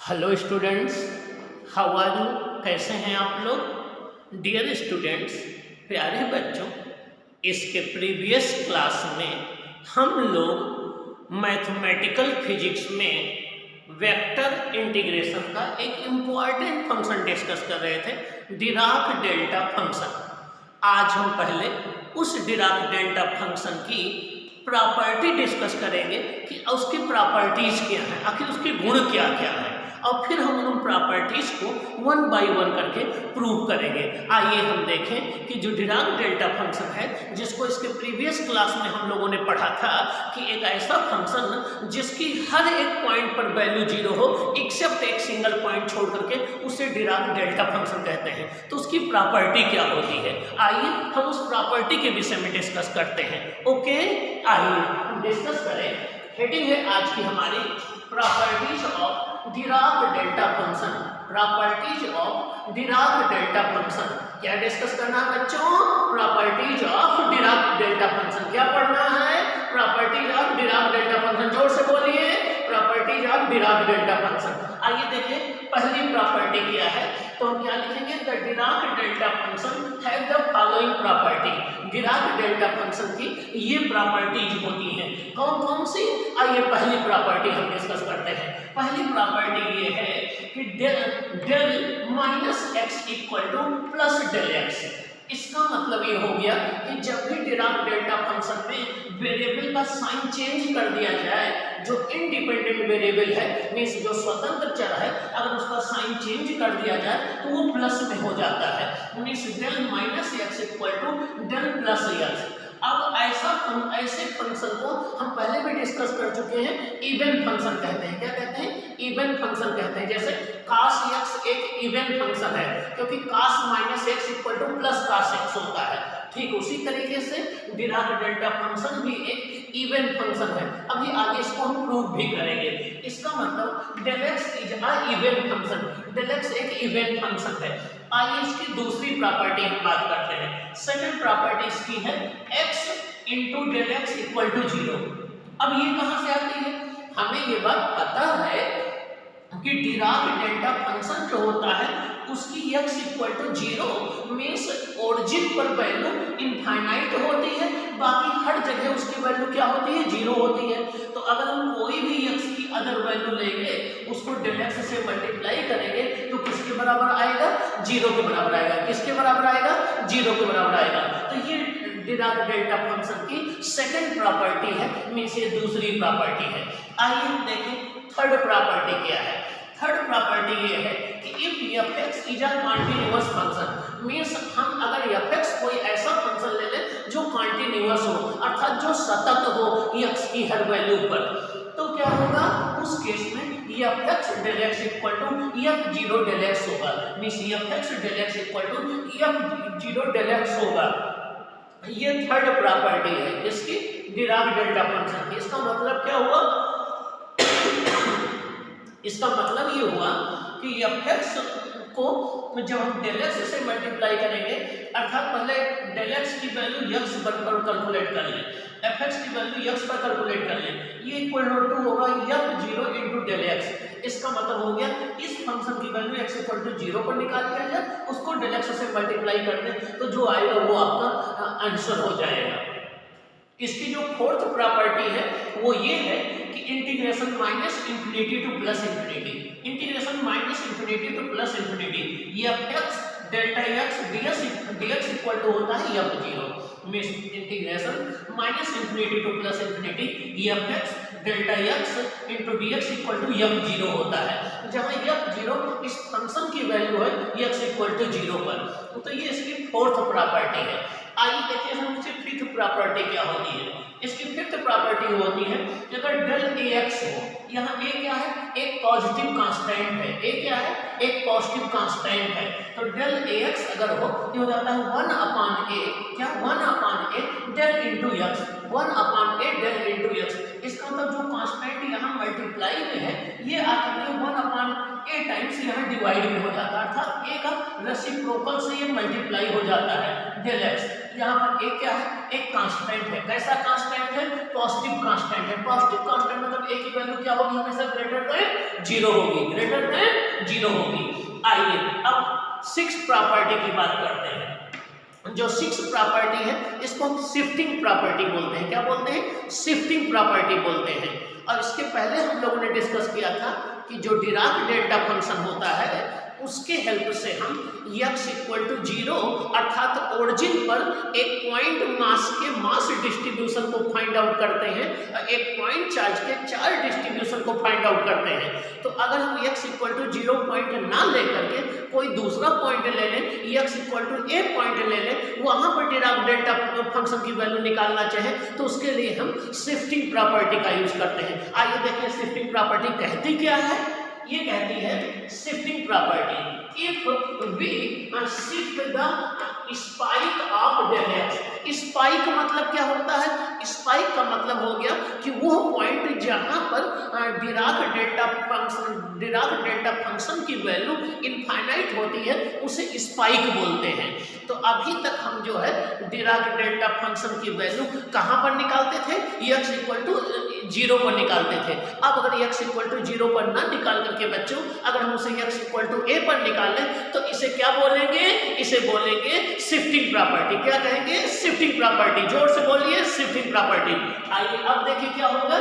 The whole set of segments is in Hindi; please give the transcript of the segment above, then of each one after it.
Hello students, how are you? कैसे हैं आप लोग? डियर स्टूडेंट्स, प्यारे बच्चों, इसके प्रीवियस क्लास में हम लोग मैथमेटिकल फिजिक्स में वेक्टर इंटीग्रेशन का एक इम्पॉर्टेंट फंक्शन डिस्कस कर रहे थे, डिराक डेल्टा फंक्शन। आज हम पहले उस डिराक डेल्टा फंक्शन की प्रॉपर्टी डिस्कस करेंगे कि उसकी प्रॉपर्टीज क्या हैं, आखिर उसके गुण क्या क्या हैं, और फिर हम उन प्रॉपर्टीज को वन बाय वन करके प्रूव करेंगे। आइए हम देखें कि जो डिराक डेल्टा फंक्शन है, जिसको इसके प्रीवियस क्लास में हम लोगों ने पढ़ा था कि एक ऐसा फंक्शन जिसकी हर एक पॉइंट पर वैल्यू जीरो हो एक्सेप्ट एक सिंगल पॉइंट छोड़ करके, उसे डिराक डेल्टा फंक्शन कहते हैं। तो उसकी प्रॉपर्टी क्या होती है, आइए हम उस प्रॉपर्टी के विषय में डिस्कस करते हैं। ओके, आइए हम डिस्कस करें। हेडिंग है आज की हमारी properties of Dirac delta function. Properties of Dirac delta function क्या डिस्कस करना है बच्चों? Properties of Dirac delta function. क्या पढ़ना है? Properties of Dirac delta function. जोर से बोलिए, properties of Dirac delta function. आइए देखिए पहली प्रॉपर्टी क्या है, तो हम क्या लिखेंगे? The Dirac delta function have the following property. Dirac delta function की ये प्रॉपर्टीज होती हैं। कौन कौन सी? आइए पहली प्रॉपर्टी हम डिस्कस करते हैं। पहली प्रॉपर्टी ये है कि del minus x equal to plus del x. इसका मतलब ये हो गया कि जब भी डिराक डेल्टा फंक्शन में वेरिएबल का साइन चेंज कर दिया जाए, जो इंडिपेंडेंट वेरिएबल है मींस जो स्वतंत्र चर है, अगर उसका साइन चेंज कर दिया जाए तो वो प्लस में हो जाता है। Means del minus x equal to del plus x. अब ऐसे फंक्शन को हम पहले भी डिस्कस कर चुके हैं, इवन फंक्शन कहते हैं। क्या कहते हैं? इवन फंक्शन कहते हैं। जैसे cos x एक इवन फंक्शन है, क्योंकि cos minus x equal to plus cos x होता है। ठीक उसी तरीके से डिराक डेल्टा फंक्शन भी एक इवन फंक्शन है। अभी आगे इसको हम प्रूव भी करेंगे। इसका मतलब del x is a even function. Del x एक इवन फंक्शन है। आइए इसकी दूसरी प्रॉपर्टी हम बात करते हैं। सेकंड प्रॉपर्टी इसकी है x into del x equal to zero. अब ये कहां से आती है? हमें ये बात पता है कि डिराक डेल्टा फंक्शन जो होता है उसकी x equal to zero means origin पर वैल्यू इनफाइनाइट होती है, बाकी हर जगह उसकी वैल्यू क्या होती है? जीरो होती है। तो अगर हम कोई भी x की अदर वैल्यू लेंगे, उसको डेल x से मल्टीप्लाई करेंगे तो किसके बराबर आएगा? जीरो के बराबर आएगा। किसके बराबर आएगा? जीरो के बराबर आएगा। तो ये डिराक डेल्टा फंक्शन की सेकंड प्रॉपर्टी है, मींस ये दूसरी प्रॉपर्टी है। आइए देखें थर्ड प्रॉपर्टी क्या है। थर्ड प्रॉपर्टी ये है कि if fx is a continuous function, means हम अगर fx कोई ऐसा फंक्शन ले लें जो कंटीन्यूअस हो, अर्थात जो सतत हो x की हर वैल्यू पर, तो क्या होगा? उस केस में fx del x equal to f0 del x होगा। Means fx del x equal to f0 del x होगा। ये थर्ड प्रॉपर्टी है इसकी डिराक डेल्टा फंक्शन की। इसका मतलब क्या हुआ? इसका मतलब ये हुआ कि fx को जब हम डेल x से मल्टीप्लाई करेंगे, अर्थात पहले डेल x की वैल्यू x पर कैलकुलेट कर लें, fx की वैल्यू x पर कैलकुलेट कर लें, ये इक्वल टू होगा f0 इनटू डेल x। इसका मतलब हो गया इस फंक्शन की वैल्यू x इक्वल टू 0 पर निकाल लिया जाए, उसको डेल x से मल्टीप्लाई कर दें, तो जो आएगा वो आपका आंसर हो जाएगा। इसकी जो फोर्थ प्रॉपर्टी है वो ये है कि integration minus infinity to plus infinity, integration minus infinity to plus infinity, f(x) delta x dx equal to होता है f0। Means integration minus infinity to plus infinity f(x) delta x into dx equal to f0 होता है, जहां f0 इस फंक्शन की वैल्यू है x इक्वल टू 0 पर। तो ये इसकी फोर्थ प्रॉपर्टी है। आइए देखिए हम इसकी फिफ्थ प्रॉपर्टी क्या होती है। इसकी फिफ्थ प्रॉपर्टी होती है कि अगर डेल ax हो, यहाँ a क्या है? एक पॉजिटिव कांस्टेंट है। a क्या है? एक पॉजिटिव कांस्टेंट है। तो डेल ax अगर हो तो हो जाता है 1/a, क्या 1/a del into x, 1/a del into x। इसका मतलब जो कांस्टेंट यहाँ मल्टीप्लाई में है ये आकर के 1/a टाइम्स यहाँ डिवाइड में हो जाता है, अर्थात a का रेसिप्रोकल से ये मल्टीप्लाई हो जाता है डेल x। यहाँ पर a क्या है? एक कांस्टेंट है। कैसा कांस्टेंट है? पॉजिटिव कांस्टेंट है। पॉजिटिव कांस्टेंट मतलब a की वैल्यू क्या होगी, हमेशा ग्रेटर देन 0 होगी, ग्रेटर देन 0 होगी। आइए अब 6th प्रॉपर्टी की बात करते हैं। जो 6th प्रॉपर्टी है इसको हम शिफ्टिंग प्रॉपर्टी बोलते हैं। क्या बोलते हैं? शिफ्टिंग प्रॉपर्टी बोलते हैं। और इसके पहले हम लोगों ने डिस्कस किया था कि जो डिराक डेल्टा फंक्शन होता है उसके हेल्प से हम x इक्वल टू 0 अर्थात ओरिजिन पर एक पॉइंट मास के मास डिस्ट्रीब्यूशन को फाइंड आउट करते हैं, एक पॉइंट चार्ज के चार्ज डिस्ट्रीब्यूशन को फाइंड आउट करते हैं। तो अगर हम x इक्वल टू 0 पॉइंट ना लेकर के कोई दूसरा पॉइंट ले लें, x equal to a point ले लें, वहां पर डिराक डेल्टा फंक्शन की वैल्यू निकालना चाहे तो उसके लिए हम शिफ्टिंग प्रॉपर्टी का यूज करते हैं। आइए देखिए शिफ्टिंग प्रॉपर्टी कहती क्या है। ये कहती है shifting property, if we shift the spike of del x। Spike मतलब क्या होता है? स्पाइक का मतलब हो गया कि वो पॉइंट जहां पर डिराक डेल्टा फंक्शन की वैल्यू इनफाइनाइट होती है उसे स्पाइक बोलते हैं। तो अभी तक हम जो है डिराक डेल्टा फंक्शन की वैल्यू कहां पर निकालते थे? x इक्वल टू 0 पर निकालते थे। अब अगर x इक्वल टू 0 पर ना निकाल करके बच्चों अगर हम उसे x इक्वल टू a पर निकालें तो इसे क्या बोलेंगे? इसे बोलेंगे शिफ्टिंग प्रॉपर्टी। क्या कहेंगे? Shifting property. जोर से बोलिए, शिफ्टिंग प्रॉपर्टी। आइए अब देखिए क्या होगा।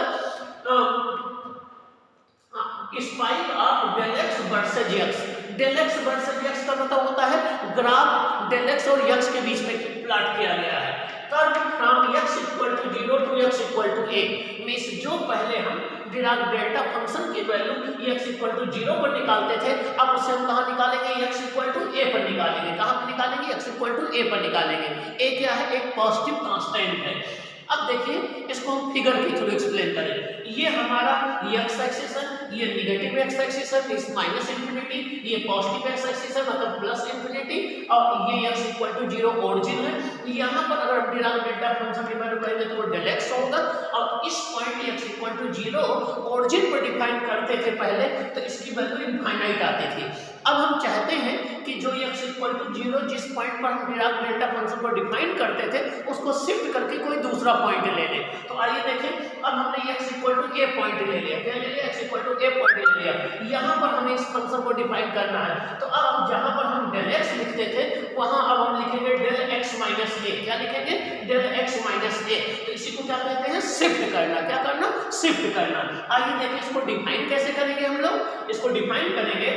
Spike of del x versus x। del x versus x का मतलब होता है ग्राफ del x और x के बीच में प्लॉट किया गया है। Curve from x equal to 0 टू x equal to a means जो पहले हम डिराक डेल्टा फंक्शन की वैल्यू x इक्वल टू 0 पर निकालते थे, अब उसे हम कहां निकालेंगे? x इक्वल टू a पर निकालेंगे। कहां पर निकालेंगे? x इक्वल टू a पर निकालेंगे। a क्या है? एक पॉजिटिव कांस्टेंट है। अब देखिए इसको हम फिगर के थ्रू एक्सप्लेन करें। ये हमारा x एक्सिस है, ये नेगेटिव x एक्सिस है इस माइनस इंफिनिटी, ये पॉजिटिव x एक्सिस है मतलब प्लस इंफिनिटी, और ये x इक्वल टू 0 ओरिजिन है। यहाँ पर अगर हम डिराक डेल्टा फंक्शन की वैल्यू करेंगे तो वो del x होगा, और इस point x equal to 0 origin पर डिफाइन करते थे पहले तो इसकी वैल्यू इनफाइनाइट आती थी। अब हम चाहते हैं कि जो x इक्वल टू 0 जिस पॉइंट पर हम डिराक डेल्टा फंक्शन को डिफाइन करते थे उसको शिफ्ट करके कोई दूसरा पॉइंट ले लें। तो आइए देखें, अब हमने x equal to a point ले लिया। क्या ले लिया? x equal to a point ले लिया। यहाँ पर हमें इस फंक्शन को डिफाइन करना है। तो अब जहाँ पर हम del x लिखते थे वहाँ अब हम लिखेंगे del x माइनस a। क्या लिखेंगे? del x minus a। तो इसी को क्या कहते हैं? शिफ्ट करना। क्या करना? शिफ्ट करना। आइए देखिए इसको डिफाइन कैसे करेंगे हम लोग। इसको डिफाइन करेंगे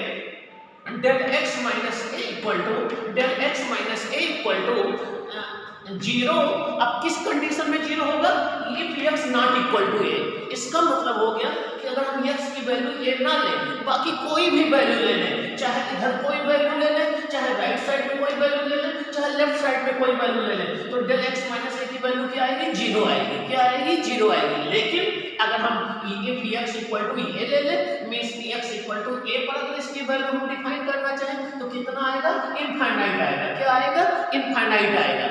del x minus a equal to del x minus a equal to 0। अब किस कंडीशन में 0 होगा? if x not equal to a। इसका मतलब हो गया कि अगर हम x की वैल्यू a ना लें, बाकी कोई भी वैल्यू ले लें, चाहे इधर कोई वैल्यू ले लें, चाहे राइट साइड में कोई वैल्यू ले लें, चाहे लेफ्ट साइड में कोई वैल्यू ले लें, तो del x माइनस a की वैल्यू क्या आएगी? 0 आएगी। क्या आएगी? 0 आएगी। लेकिन अगर हम if x equal to a ले लें means x equal to a पर अगर इसकी वैल्यू हम डिफाइन करना चाहें तो कितना आएगा? इनफाइनाइट आएगा। क्या आएगा? इनफाइनाइट आएगा।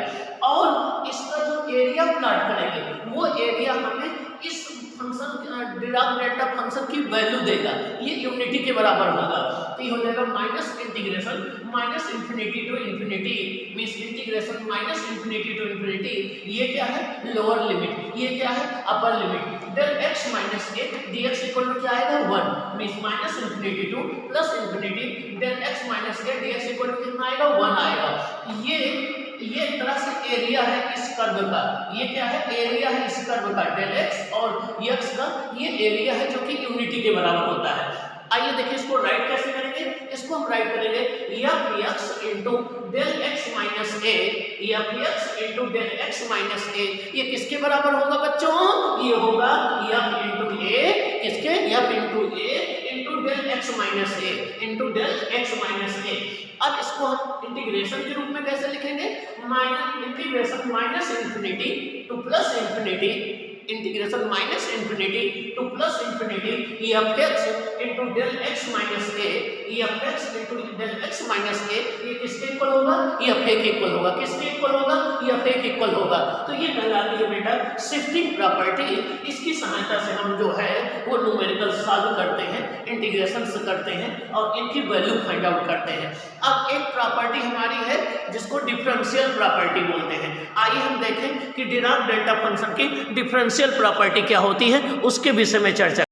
और इसका जो एरिया प्लॉट करेंगे वो एरिया हमें इस फंक्शन डिराक डेल्टा फंक्शन की वैल्यू देगा। ये यूनिटी के बराबर होगा। तो ये हो जाएगा minus integration minus infinity to infinity means integration minus infinity to infinity. ये क्या है? Lower limit. ये क्या है? Upper limit. del x minus a dx equal to क्या आएगा? 1 means minus infinity to plus infinity del x minus a dx equal to कितना आएगा? 1 आएगा। ये एक तरह से एरिया है इस कर्व का। ये क्या है? एरिया है इस कर्व का। del x और x का ये एरिया है जो कि यूनिटी के बराबर होता है। आइए देखिए इसको राइट कैसे करेंगे। इसको हम राइट करेंगे f(x) into del x minus a, f(x) into del x minus a। ये किसके बराबर होगा बच्चों? ये होगा f इंटू a, किसके? f into a into del x minus a into del x minus a। अब इसको हम इंटीग्रेशन के रूप में कैसे लिखेंगे? Minus integration minus infinity to plus infinity, integration minus infinity to plus infinity f(x) into del x minus a, f(x) into del x minus a। ये किसके इक्वल होगा? f के इक्वल होगा। किसके इक्वल होगा? f के इक्वल होगा। तो ये कहलाती है बेटा शिफ्टिंग प्रॉपर्टी। इसकी सहायता से हम जो है वो न्यूमेरिकल सॉल्व करते हैं, इंटीग्रेशन करते हैं और इनकी वैल्यू फाइंड आउट करते हैं। अब एक प्रॉपर्टी हमारी है जिसको डिफरेंशियल प्रॉपर्टी बोलते हैं। आइए हम देखें कि डिराक डेल्टा फंक्शन की डिफरेंशियल प्रॉपर्टी क्या होती है, उसके विषय में चर्चा